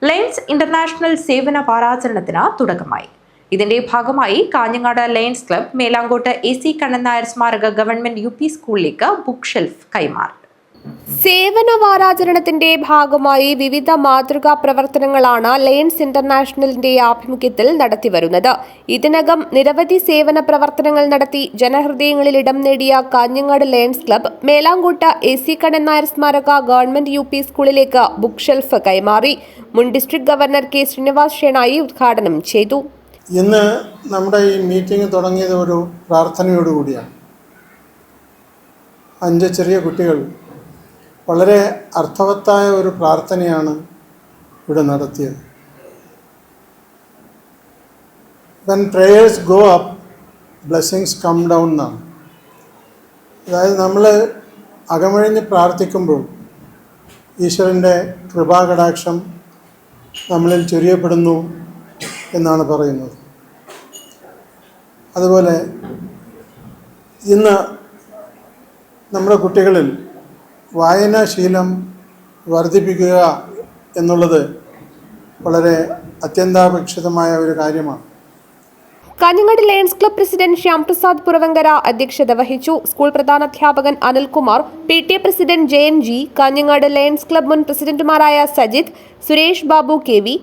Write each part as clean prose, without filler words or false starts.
Lions international സേവന വാരാചരണത്തിന് തുടക്കമായി. ഇതിന്റെ ഭാഗമായി Kanhangad Lions club Melankot AC Kannan Nair സ്മാരക ഗവൺമെന്റ് UP സ്കൂളിലേക്ക് ബുക്ക് ഷെൽഫ് കൈമാറി. സേവന വാരാചരണത്തിന്റെ ഭാഗമായി വിവിധ മാതൃകാ പ്രവർത്തനങ്ങളാണ് ലയൺസ് ഇന്റർനാഷണലിന്റെ ആഭിമുഖ്യത്തിൽ നടത്തിവരുന്നത്. ഇതിനകം നിരവധി സേവന പ്രവർത്തനങ്ങൾ നടത്തി ജനഹൃദയങ്ങളിൽ ഇടം നേടിയ Kanhangad Lions club Melankot AC Kannan Nair സ്മാരക ഗവൺമെന്റ് UP സ്കൂളിലേക്ക് ബുക്ക് ഷെൽഫ് കൈമാറി. മുൻ district governor K. Srinivas Shenoy ഉദ്ഘാടനം ചെയ്തു. ഇന്ന് നമ്മുടെ ഈ മീറ്റിംഗ് തുടങ്ങിയത് ഒരു പ്രാർത്ഥനയോടുകൂടിയാണ്. 5 ചെറിയ കുട്ടികൾ വളരെ അർത്ഥവത്തായ ഒരു പ്രാർത്ഥനയാണ് ഇവിടെ നടത്തിയത്. When prayers go up, blessings come down എന്നാണ്. അതായത് നമ്മൾ അകമഴിഞ്ഞ് പ്രാർത്ഥിക്കുമ്പോൾ ഈശ്വരൻ്റെ കൃപാകടാക്ഷം നമ്മളിൽ ചൊരിയപ്പെടുന്നു എന്നാണ് പറയുന്നത്. അതുപോലെ ഇന്ന് നമ്മുടെ കുട്ടികളിൽ വായനാശീലം വർദ്ധിപ്പിക്കുക എന്നുള്ളത് വളരെ അത്യന്താപേക്ഷിതമായ ഒരു കാര്യമാണ്. Kanhangad Lions club president Shyamprasad Puravankara അധ്യക്ഷത വഹിച്ചു. സ്കൂൾ പ്രധാനാധ്യാപകൻ Anilkumar, PTA president JNG, Kanhangad Lions club മുൻ പ്രസിഡന്റുമാരായ സജിത്, സുരേഷ് ബാബു KV,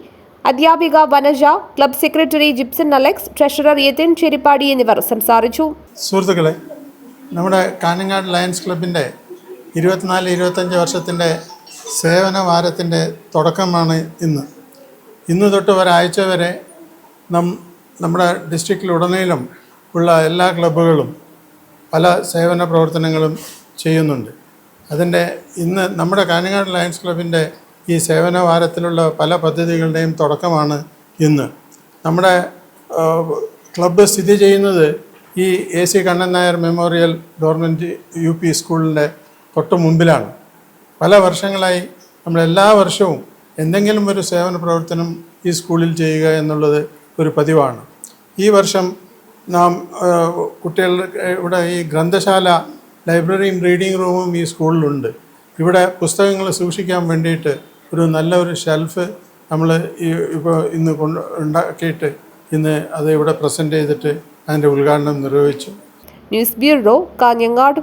അധ്യാപിക Vanaja, club secretary Jipson Alex, treasurer Yathin Cheripadi എന്നിവർ സംസാരിച്ചു. സുഹൃത്തുക്കളെ, നമ്മുടെ കാഞ്ഞങ്ങാട് ലയൺസ് ക്ലബിൻ്റെ 24-25 വർഷത്തിൻ്റെ സേവന വാരത്തിൻ്റെ തുടക്കമാണ് ഇന്ന് തൊട്ട് ഒരാഴ്ച വരെ നമ്മുടെ ഡിസ്ട്രിക്റ്റിലുടനീളം ഉള്ള എല്ലാ ക്ലബ്ബുകളും പല സേവന പ്രവർത്തനങ്ങളും ചെയ്യുന്നുണ്ട്. അതിൻ്റെ ഇന്ന് നമ്മുടെ കാഞ്ഞങ്ങാട് ലയൺസ് ക്ലബിൻ്റെ ഈ സേവന വാരത്തിലുള്ള പല പദ്ധതികളുടെയും തുടക്കമാണ് ഇന്ന്. നമ്മുടെ ക്ലബ്ബ് സ്ഥിതി ചെയ്യുന്നത് ഈ AC Kannan Nair memorial government UP സ്കൂളിൻ്റെ തൊട്ട് മുമ്പിലാണ്. പല വർഷങ്ങളായി നമ്മളെല്ലാ വർഷവും എന്തെങ്കിലും ഒരു സേവന പ്രവർത്തനം ഈ സ്കൂളിൽ ചെയ്യുക എന്നുള്ളത് ഒരു പതിവാണ്. ഈ വർഷം നാം കുട്ടികളുടെ ഇവിടെ ഈ ഗ്രന്ഥശാല, ലൈബ്രറിയും റീഡിംഗ് റൂമും ഈ സ്കൂളിലുണ്ട്. ഇവിടെ പുസ്തകങ്ങൾ സൂക്ഷിക്കാൻ വേണ്ടിയിട്ട് ഒരു നല്ലൊരു ഷെൽഫ് നമ്മൾ ഇന്ന് ഉണ്ടാക്കിയിട്ട് ഇന്ന് അത് ഇവിടെ പ്രസൻറ്റ് ചെയ്തിട്ട് അതിൻ്റെ ഉദ്ഘാടനം നിർവഹിച്ചു. News bureau, Kanhangad.